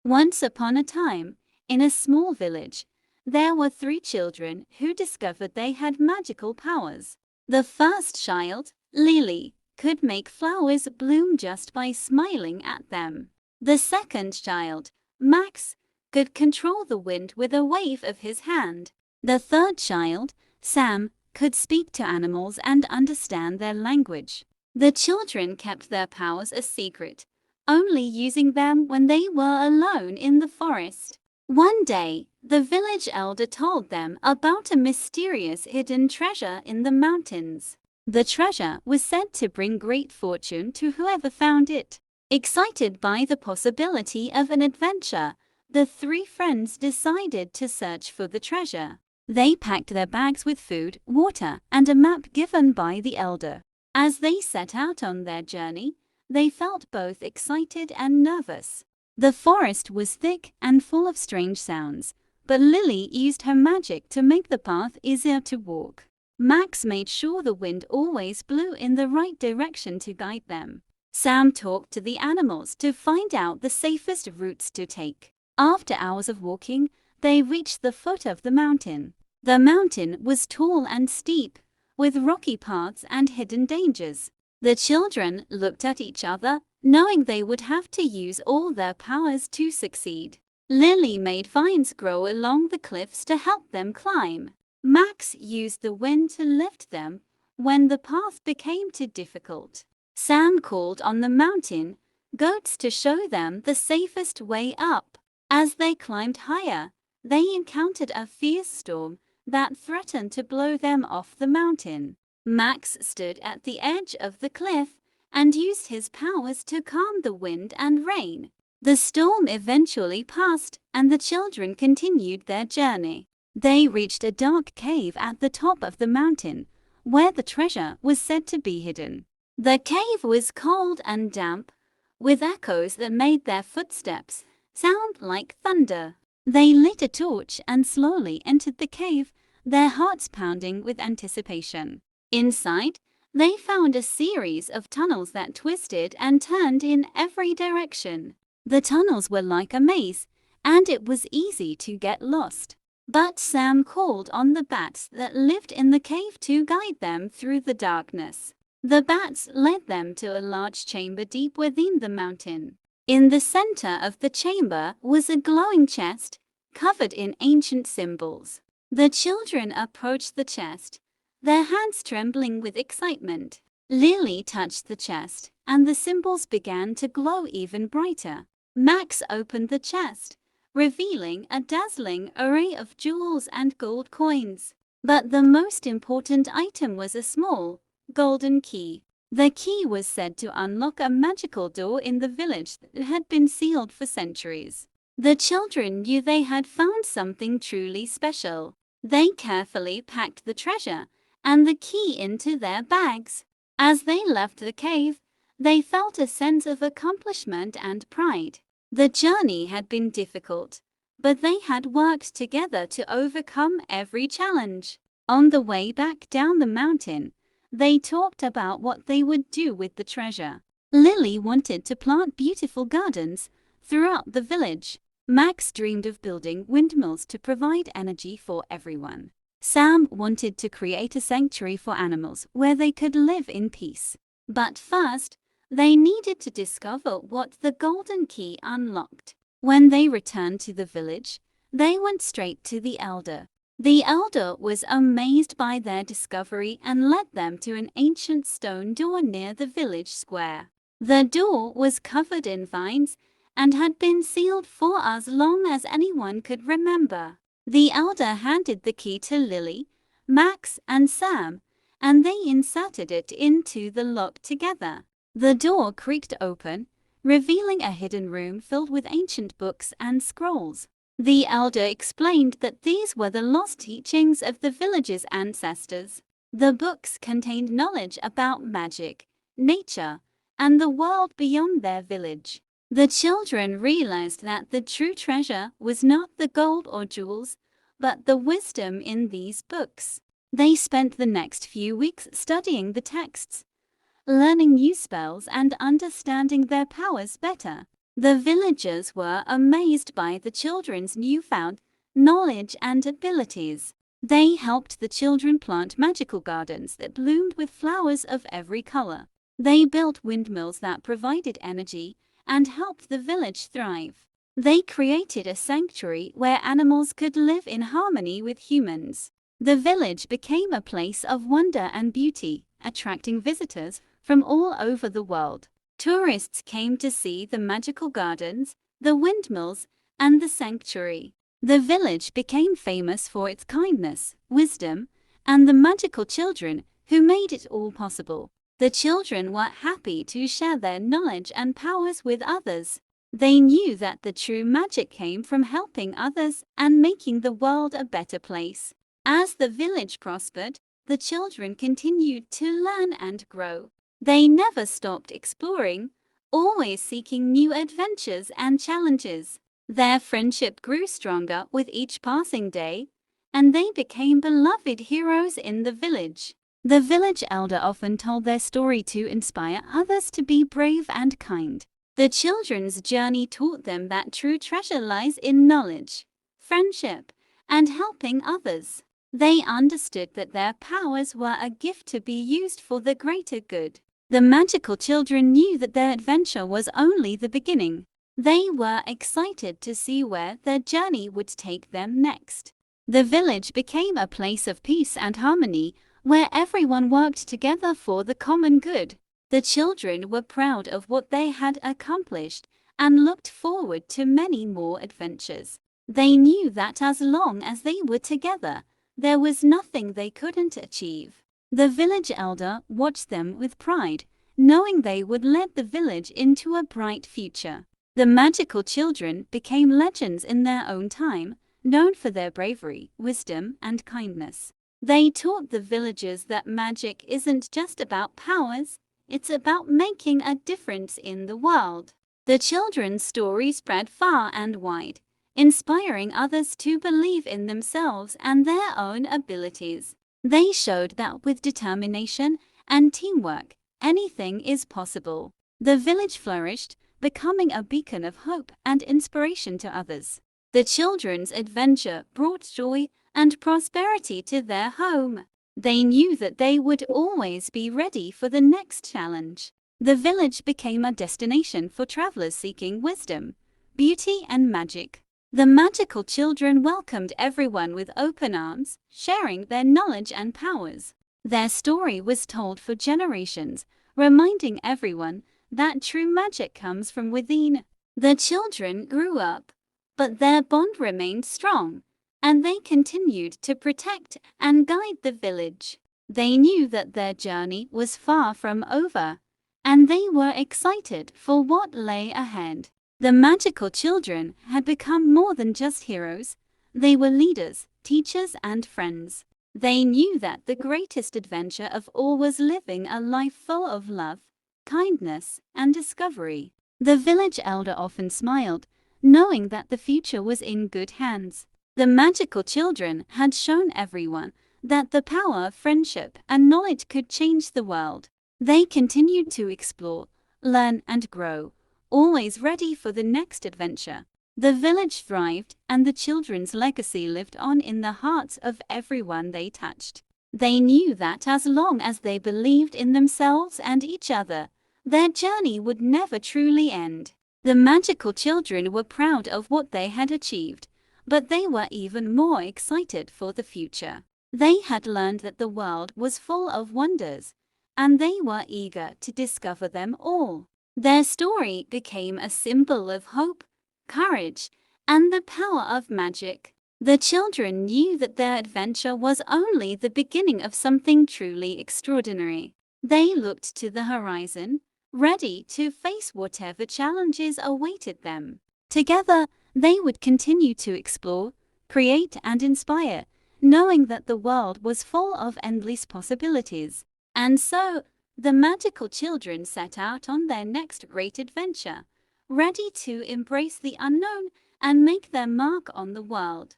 Once upon a time, in a small village, there were three children who discovered they had magical powers. The first child, Lily, could make flowers bloom just by smiling at them. The second child, Max, could control the wind with a wave of his hand. The third child, Sam, could speak to animals and understand their language. The children kept their powers a secret, only using them when they were alone in the forest. One day, the village elder told them about a mysterious hidden treasure in the mountains. The treasure was said to bring great fortune to whoever found it. Excited by the possibility of an adventure, the three friends decided to search for the treasure. They packed their bags with food, water, and a map given by the elder. As they set out on their journey, they felt both excited and nervous. The forest was thick and full of strange sounds, but Lily used her magic to make the path easier to walk. Max made sure the wind always blew in the right direction to guide them. Sam talked to the animals to find out the safest routes to take. After hours of walking, they reached the foot of the mountain. The mountain was tall and steep, with rocky paths and hidden dangers. The children looked at each other, knowing they would have to use all their powers to succeed. Lily made vines grow along the cliffs to help them climb. Max used the wind to lift them when the path became too difficult. Sam called on the mountain goats to show them the safest way up. As they climbed higher, they encountered a fierce storm that threatened to blow them off the mountain. Max stood at the edge of the cliff and used his powers to calm the wind and rain. The storm eventually passed, and the children continued their journey. They reached a dark cave at the top of the mountain, where the treasure was said to be hidden. The cave was cold and damp, with echoes that made their footsteps sound like thunder. They lit a torch and slowly entered the cave, their hearts pounding with anticipation. Inside, they found a series of tunnels that twisted and turned in every direction. The tunnels were like a maze, and it was easy to get lost. But Sam called on the bats that lived in the cave to guide them through the darkness. The bats led them to a large chamber deep within the mountain. In the center of the chamber was a glowing chest, covered in ancient symbols. The children approached the chest, their hands trembling with excitement. Lily touched the chest, and the symbols began to glow even brighter. Max opened the chest, revealing a dazzling array of jewels and gold coins. But the most important item was a small, golden key. The key was said to unlock a magical door in the village that had been sealed for centuries. The children knew they had found something truly special. They carefully packed the treasure and the key into their bags. As they left the cave, they felt a sense of accomplishment and pride. The journey had been difficult, but they had worked together to overcome every challenge. On the way back down the mountain, they talked about what they would do with the treasure. Lily wanted to plant beautiful gardens throughout the village. Max dreamed of building windmills to provide energy for everyone. Sam wanted to create a sanctuary for animals where they could live in peace. But first, they needed to discover what the golden key unlocked. When they returned to the village, they went straight to the elder. The elder was amazed by their discovery and led them to an ancient stone door near the village square. The door was covered in vines and had been sealed for as long as anyone could remember. The elder handed the key to Lily, Max, and Sam, and they inserted it into the lock together. The door creaked open, revealing a hidden room filled with ancient books and scrolls. The elder explained that these were the lost teachings of the village's ancestors. The books contained knowledge about magic, nature, and the world beyond their village. The children realized that the true treasure was not the gold or jewels, but the wisdom in these books. They spent the next few weeks studying the texts, learning new spells and understanding their powers better. The villagers were amazed by the children's newfound knowledge and abilities. They helped the children plant magical gardens that bloomed with flowers of every color. They built windmills that provided energy and helped the village thrive. They created a sanctuary where animals could live in harmony with humans. The village became a place of wonder and beauty, attracting visitors from all over the world. Tourists came to see the magical gardens, the windmills, and the sanctuary. The village became famous for its kindness, wisdom, and the magical children who made it all possible. The children were happy to share their knowledge and powers with others. They knew that the true magic came from helping others and making the world a better place. As the village prospered, the children continued to learn and grow. They never stopped exploring, always seeking new adventures and challenges. Their friendship grew stronger with each passing day, and they became beloved heroes in the village. The village elder often told their story to inspire others to be brave and kind. The children's journey taught them that true treasure lies in knowledge, friendship, and helping others. They understood that their powers were a gift to be used for the greater good. The magical children knew that their adventure was only the beginning. They were excited to see where their journey would take them next. The village became a place of peace and harmony, where everyone worked together for the common good. The children were proud of what they had accomplished and looked forward to many more adventures. They knew that as long as they were together, there was nothing they couldn't achieve. The village elder watched them with pride, knowing they would lead the village into a bright future. The magical children became legends in their own time, known for their bravery, wisdom, and kindness. They taught the villagers that magic isn't just about powers, it's about making a difference in the world. The children's story spread far and wide, inspiring others to believe in themselves and their own abilities. They showed that with determination and teamwork, anything is possible. The village flourished, becoming a beacon of hope and inspiration to others. The children's adventure brought joy and prosperity to their home. They knew that they would always be ready for the next challenge. The village became a destination for travelers seeking wisdom, beauty, and magic. The magical children welcomed everyone with open arms, sharing their knowledge and powers. Their story was told for generations, reminding everyone that true magic comes from within. The children grew up, but their bond remained strong, and they continued to protect and guide the village. They knew that their journey was far from over, and they were excited for what lay ahead. The magical children had become more than just heroes. They were leaders, teachers, and friends. They knew that the greatest adventure of all was living a life full of love, kindness, and discovery. The village elder often smiled, knowing that the future was in good hands. The magical children had shown everyone that the power of friendship and knowledge could change the world. They continued to explore, learn, and grow, always ready for the next adventure. The village thrived, and the children's legacy lived on in the hearts of everyone they touched. They knew that as long as they believed in themselves and each other, their journey would never truly end. The magical children were proud of what they had achieved, but they were even more excited for the future. They had learned that the world was full of wonders, and they were eager to discover them all. Their story became a symbol of hope, courage, and the power of magic. The children knew that their adventure was only the beginning of something truly extraordinary. They looked to the horizon, ready to face whatever challenges awaited them. Together, they would continue to explore, create, and inspire, knowing that the world was full of endless possibilities. And so, the magical children set out on their next great adventure, ready to embrace the unknown and make their mark on the world.